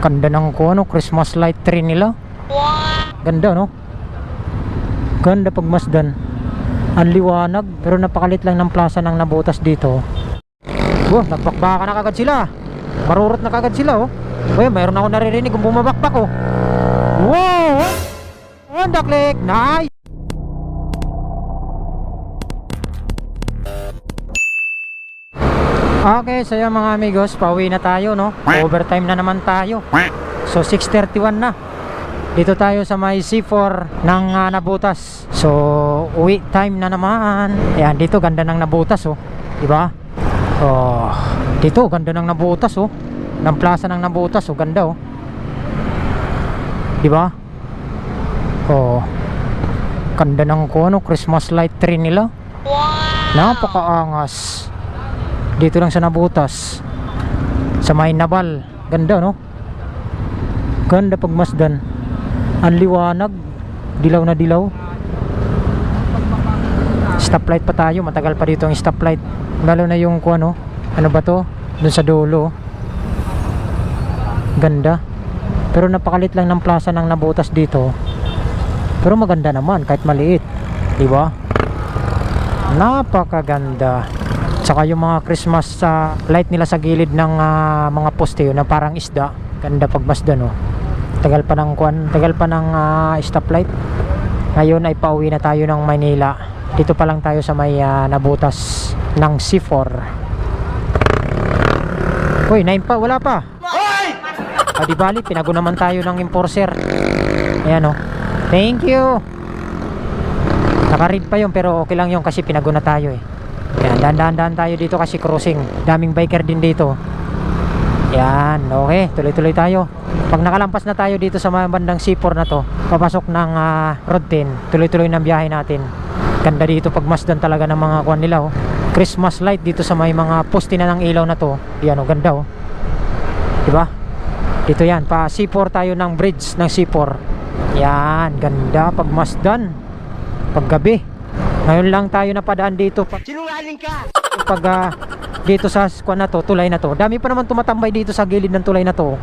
Ganda ng Christmas light tree nila. Ganda, no? Ganda pagmasdan. Ang liwanag, pero napakalit lang ng plaza ng nabutas dito. Oh, nagbakbaka na kagad sila. Marurot na kagad sila, oh. Uy, mayroon ako naririnig kung bumabakbak, oh. Wow! Oh, daklik! Nice! Okay, so yun mga amigos, pauwi na tayo, no? Overtime na naman tayo. So 6:31 na. Dito tayo sa may C4 ng nabutas. So uwi time na naman. Ayan, dito ganda ng nabutas, oh. Diba? Oh, dito ganda ng nabutas, oh. Ng plaza ng nabutas, oh. Ganda, oh. Diba? Oh, ganda ng Christmas light tree nila. Napakaangas. Dito lang sa nabutas, sa may Nabal. Ganda, no? Ganda pagmasdan. Ang liwanag, dilaw na dilaw. Stoplight pa tayo, matagal pa dito ang stoplight. Lalo na yung ano ba to? Dun sa dulo. Ganda. Pero napakalit lang ng plaza ng nabutas dito. Pero maganda naman kahit maliit, diba? Napakaganda. Saka yung mga Christmas light nila sa gilid ng mga poste yun, na parang isda. Ganda pagmasdan, no? Tagal pa ng stoplight. Ngayon ay pauwi na tayo ng Maynila. Dito pa lang tayo sa may nabutas ng C4. Uy, 9 pa, wala pa. Di bali, pinago naman tayo ng enforcer. Ayan, oh. Thank you. Naka-read pa yun, pero okay lang yun kasi pinago na tayo, eh. Yan, dahan-dahan tayo dito kasi crossing. Daming biker din dito. Yan, okay, tuloy-tuloy tayo. Pag nakalampas na tayo dito sa bandang C4 na to, papasok ng Road 10, tuloy-tuloy ng biyahe natin. Ganda dito pagmasdan talaga ng mga kuwan nila, oh. Christmas light dito sa may mga poste na ng ilaw na to. Yan, oh, ganda, oh. Diba? Dito yan, pa C4 tayo ng bridge ng C4. Yan, ganda pagmasdan paggabi. Ngayon lang tayo napadaan dito. Sinungaling ka! Pag dito sa kuwan na to, tulay na to. Dami pa naman tumatambay dito sa gilid ng tulay na to.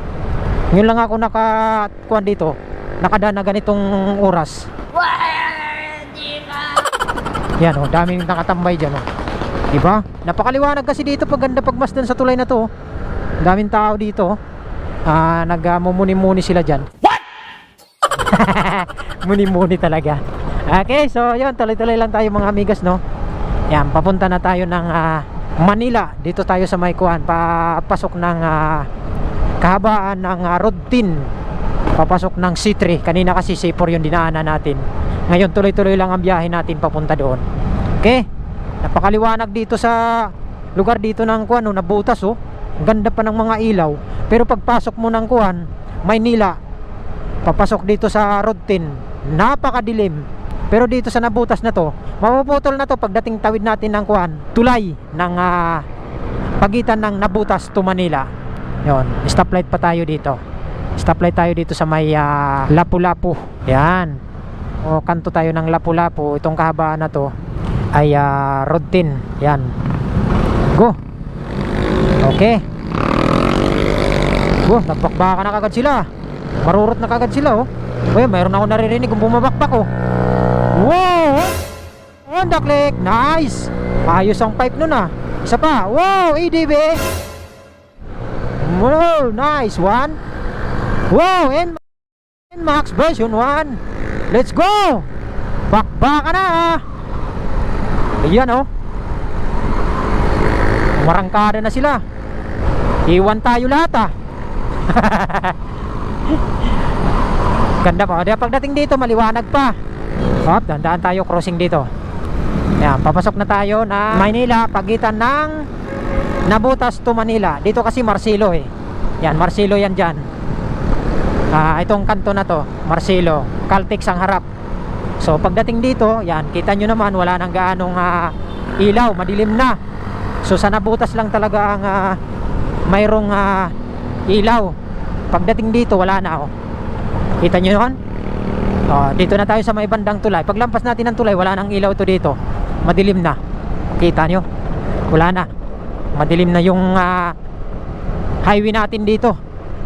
Ngayon lang ako kuwan dito, nakadaan na ganitong oras. Yan, oh, daming nakatambay dyan, oh. Diba? Napakaliwanag kasi dito pag ganda pagmasdan sa tulay na to. Daming tao dito. Nagmumuni-muni sila dyan. What? Muni-muni talaga. Okay, so yun, tuloy-tuloy lang tayo mga amigas, no? Yan, papunta na tayo ng Manila. Dito tayo sa may kuwan, papasok ng kahabaan ng Road 10, papasok ng C3. Kanina kasi C4 yung dinaanan natin. Ngayon tuloy-tuloy lang ang biyahe natin papunta doon. Okay, napakaliwanag dito sa lugar dito ng kuwan, no, nabutas, oh. Ganda pa ng mga ilaw. Pero pagpasok mo ng kuwan, Maynila, papasok dito sa Road 10, napakadilim. Pero dito sa nabutas na to, mapuputol na to pagdating tawid natin ng kuwan, tulay ng pagitan ng nabutas to Manila. Yon, stoplight pa tayo dito. Stoplight tayo dito sa may Lapu-Lapu. Yan. O kanto tayo ng Lapu-Lapu. Itong kahabaan na to ay Road 10. Yan. Go. Okay. Go, nagbakbaka na kagad sila. Marurot na kagad sila, oh. Uy, mayroon ako naririnig kung bumabakbak, oh. Wow! Oh, daklik! Nice! Ayos ang pipe nun, ah. Isa pa. Wow! EDB! Wow! Nice! One. Wow! NMAX version 1. Let's go! Bakbaka na, ah. Ayan, oh. Marangkada na sila. Iwan tayo lahat, ah. Ganda pa. Pagdating dito, maliwanag pa. Hop, dahan-dahan tayo crossing dito. Yan, papasok na tayo na Maynila, pagitan ng Nabutas to Manila. Dito kasi Marcelo, eh. Yan, Marcelo yan dyan. Itong kanto na to, Marcelo. Caltex ang harap. So pagdating dito, yan, kita nyo naman wala nang gaanong ilaw, madilim na. So sa Nabutas lang talaga ang mayroong ilaw. Pagdating dito, wala na, oh. Kita nyo yun? Dito na tayo sa may bandang tulay. Paglampas natin ng tulay, wala nang ilaw to dito. Madilim na. Kita nyo? Wala na. Madilim na yung highway natin dito.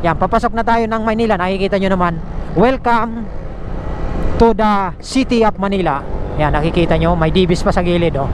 Yan, papasok na tayo ng Manila. Nakikita nyo naman, welcome to the city of Manila. Yan, nakikita nyo, may Dibis pa sa gilid, oh.